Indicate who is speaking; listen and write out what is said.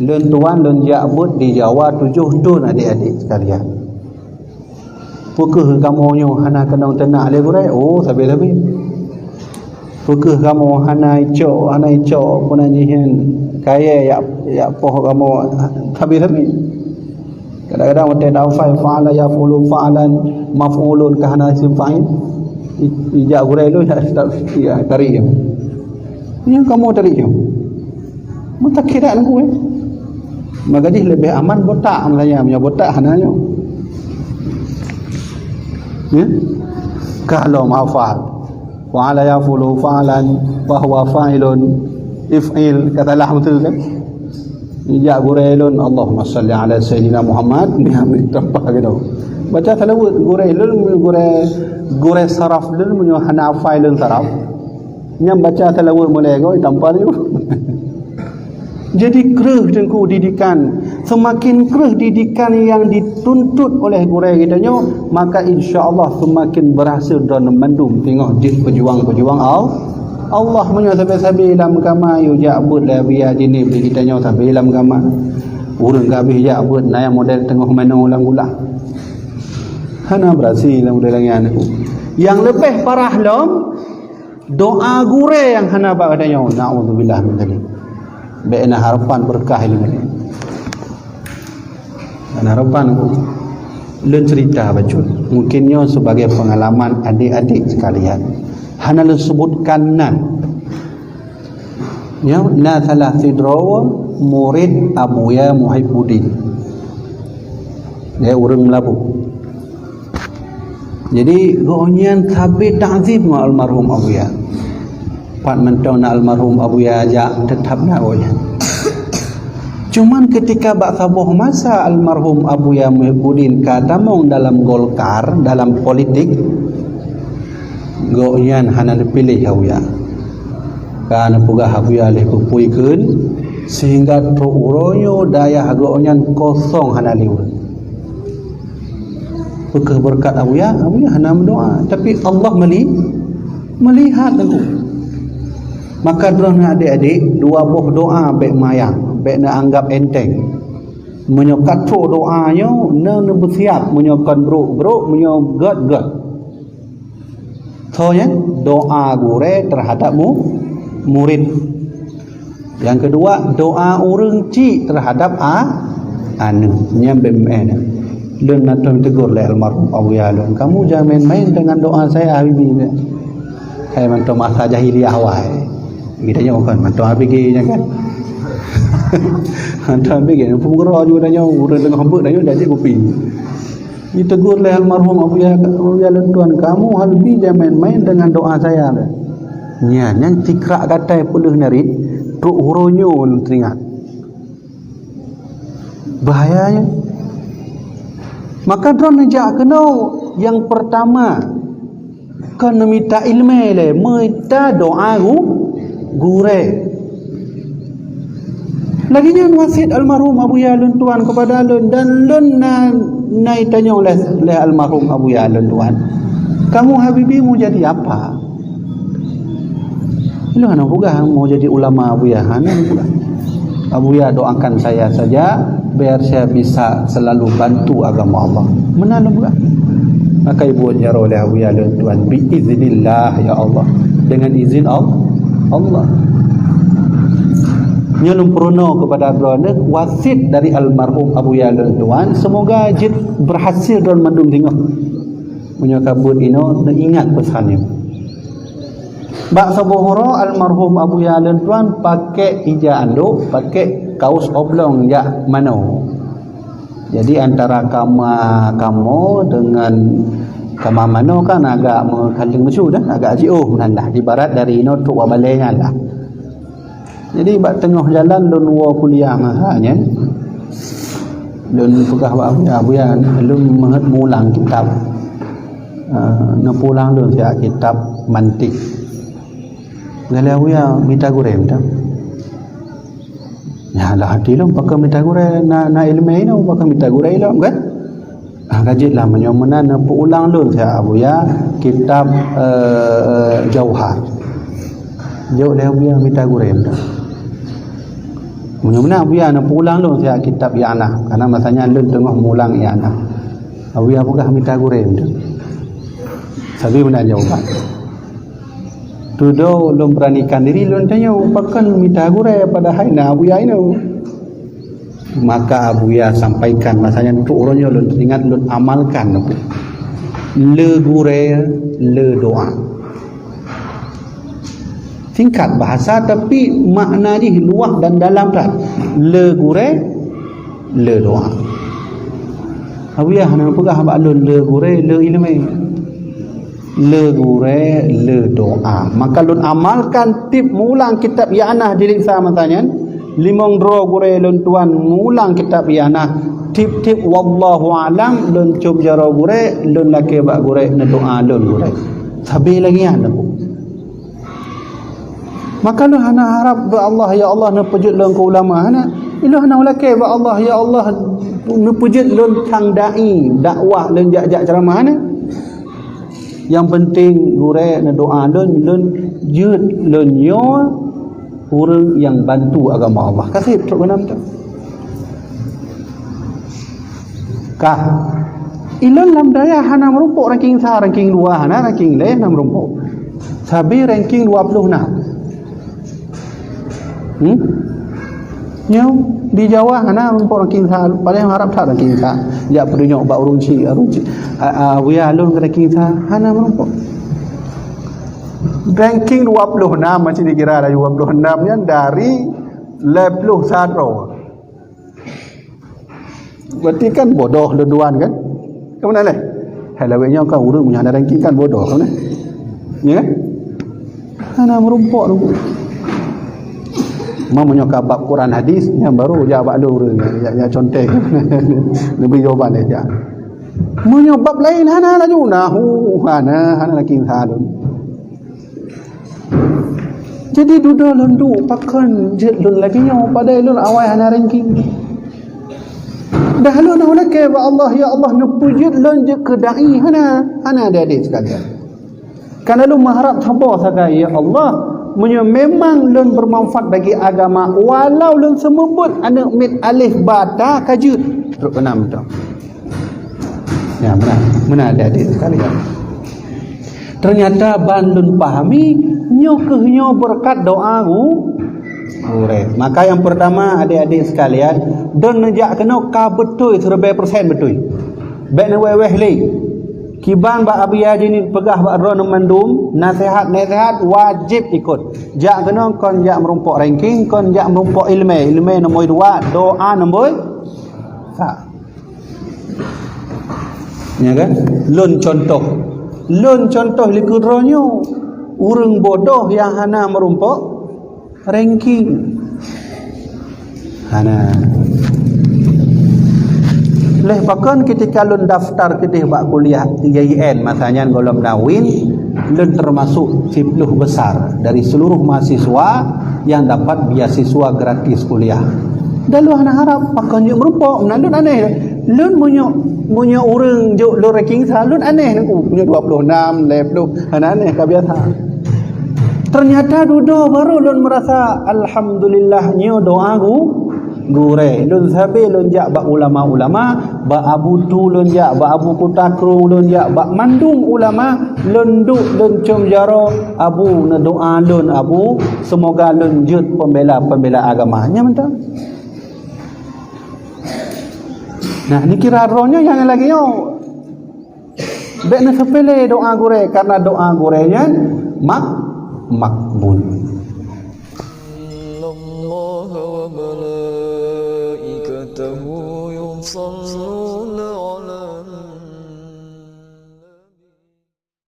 Speaker 1: Lun tuan lun Ya'bud di Jawa 7 dun adik-adik sekalian. Pukul kamu nyo hana kena tenak le gurai. Oh sabi-sabi. Pukul kamu hana icok pun anjihan kaya ya poh kamu sabi-sabi. Kadang-kadang mate dafai fa'ala yafulu fa'alan maf'ulun ka hana isim fa'il. Ijak gurai lu tak ya tarik. Yang kamu tarik. Mutakhiran gue. Maka dia lebih aman botak saya punya botak hananya. Ya? Kalau maf'al fa'ala yafulu fa'alan wa huwa fa'ilun if'il katalah betul kan? Ijak gurailun Allahumma salli ala sayyidina Muhammad ni ambil tempat gitu. Baca talawut gurailun gurai saraf lun punya hana fa'ilun saraf. Nyam baca talawut mulai kau tampal tu. Jadi kereh dengku didikan. Semakin kereh didikan yang dituntut oleh gurai kita nyo, maka insya-Allah semakin berhasil dan mendum tengok di pejuang-pejuang Allah punya sabi-sabi dalam kama yu ja'bud la biya dini beli kita nyo sabi dalam kama. Urang kabeh ja'bud na yang model tengah mana ulang ulang. Hana berhasil dalam model yang aku. Yang lebih parah lom doa gurai yang hana ba katanya naudzubillah min dzalik. Baiklah harapan berkah ini. Dan harapan lun cerita bacun. Mungkinnya sebagai pengalaman adik-adik sekalian. Hana lun sebutkan ya, na thalathidro murid Abuya Muhibbuddin. Dia orang Melabu. Jadi goonyan thabit ta'zim ma almarhum Abuya. Pat mentau na almarhum Abuya ajak tetap nak goonyan. Cuman ketika bak sabuh masa almarhum Abuya Muhibbuddin kadamong dalam Golkar, dalam politik, goonyan hana dipilih Abuya. Karena pugah Abuya leh kupuikeun sehingga uronyo daya goonyan kosong hana liur. Pekeh berkat Abuya hana berdoa, tapi Allah melihat aku. Maka drona adik-adik dua buah doa baik mayang, baik nak anggap enteng. Menyokat doanya na bersiap menyokan bro menyogat. So ya, doa gure terhadapmu murid. Yang kedua, doa urang ci terhadap anu nyambe mena. Lun natum tegur le almarhum Abuya lun. Kamu jangan main-main dengan doa saya habibi. Saya mantu masa jahiliyah wae. Kita nyo kan mantu habibi nya kan. Mantu habibi pungro juga dah nyo urang tengah hambuk dah nyo dah jadi kopi. Ditegur oleh almarhum Abuya lun tuan, kamu habibi jangan main-main dengan doa saya. Nya yang cikrak katai puluh narit truk huronyo teringat. Bahayanya. Maka drone nejak kena yang pertama kena minta ilmu le, minta doa gure. Lagi nya wasit almarhum Abuya lun tuan kepada lun dan lun nai tanya oleh almarhum Abuya lun tuan. Kamu habibi mau jadi apa? Lu hana bukan mau jadi ulama Abuya, hana bukan. Abuya doakan saya saja biar saya bisa selalu bantu agama Allah. Mana bukan? Maka ibu nyaro oleh Abuya dan Tuhan biiznillah ya Allah, dengan izin Allah. Nyelum prono kepada drone wasit dari almarhum Abuya dan Tuhan, semoga jid berhasil dan mendum tengok. Menyokabut ino ingat pesannya. Bak sabuhoro almarhum Abuya dan Tuan pakai hijab anduk, pakai kaos oblong ya mano. Jadi antara kamu dengan kama mano kan agak mengkaling mesu dah, agak jauh kan lah. Ibarat dari ino tuk wabalenya lah. Jadi bak tengah jalan lun wa kuliah mahanya. Lun pegah Abuya lun mengat mulang kitab. Na pulang lun sia kitab mantik. Gala Abuya minta gurem dah. Ya lah hati lo pakai minta gurem na ilmu ini pakai minta gurem lo kan? Kajit lah menyomana na pulang lo saya Abuya kitab Jauhar. Jauh le Abuya minta gurem dah. Benar-benar Abuya nak pulang lu saya kitab I'anah karena masanya lu tengah mulang I'anah. Abuya buka minta goreng tu. Sabi benar jawapan. Tu do lu beranikan diri lu tanya upakan minta goreng pada hari na Abuya ini. Maka Abuya sampaikan masanya untuk orangnya lu ingat lu amalkan tu. Le goreng le doa. Singkat bahasa tapi makna dia luas dan dalam dah. Le gure le doa. Awiah nak pegah hak le gure le ilmu. Le gure le doa. Maka lun amalkan tip mulang kitab I'anah jilid matanya. Limong dro gure lun tuan mulang kitab I'anah. Tip-tip wallahu alam lun cum jaro gure lun laki bak gure na doa lun gure. Sabi lagi ada bu. Maka lu hana harap ba Allah ya Allah na pujud lun ke ulama hana ilah na ulake ba Allah ya Allah na pujud lun tang dai dakwah lun jak-jak ceramah hana yang penting gure na doa lun jud lun yo orang yang bantu agama Allah kasih tok benam tu kah ilon lam daya hana merumpuk ranking 1 ranking 2 hana ranking lain hana merumpuk sabi ranking 26 Nyo di Jawa hana rumput ranking sa paling harap tak ranking sa ja perunjuk bak urunci wiya alun ranking sa hana rumput ranking 26 macam dikira ada 26 nya dari level 1 berarti kan bodoh dua-duaan kan kemana leh halawenya kan urung punya ada ranking kan bodoh kan ya kan hana merumpuk mau menyokap bab Quran hadis yang baru jawab lu ya contek lebih jawaban dia menyokap lain hana laju nahu hana lagi halun jadi duduk lundu pakan lun lagi nyo pada lun awal hana ranking dah lun nak ke Allah ya Allah nupujud lun je kedai hana adik sekalian karena lu mengharap thabar sagai ya Allah memang lun bermanfaat bagi agama walau lun semebut anak mit alif bata kaju teruk enam tu ya benar adik sekalian ternyata ban lun pahami nyo kehnyo berkat doa ure maka yang pertama adik-adik sekalian don nejak kena ka betul 100% betul baik na weh le kiban ba abiya jini pegah ba ron mandum nasihat wajib ikut jak kena kon jak merumpuk ranking kon jak merumpuk ilmu nombor 2 doa nombor 1 ya kan lun contoh likudronyo urang bodoh yang hana merumpuk ranking hana leh bahkan ketika lun daftar ketih bak kuliah IAIN masanya golong nawin lun termasuk 10 besar dari seluruh mahasiswa yang dapat beasiswa gratis kuliah dan lu hana harap bahkan je merumpuk lun aneh lun punya orang juk lun ranking sa lun aneh punya 26 level hana aneh kebiasa ternyata duduk baru lun merasa alhamdulillah nyo doa gure lun sabi lun jak bak ulama-ulama bak abu tu lun jak bak abu kutakrung lun jak bak mandung ulama lun duk lun cum jaro abu na doa lun abu semoga lun jut pembela agamanya mentang nah ni kira rohnya yang lagi yo bek na sepele doa gure karena doa gurenya makbul
Speaker 2: الله وملائكته يصلون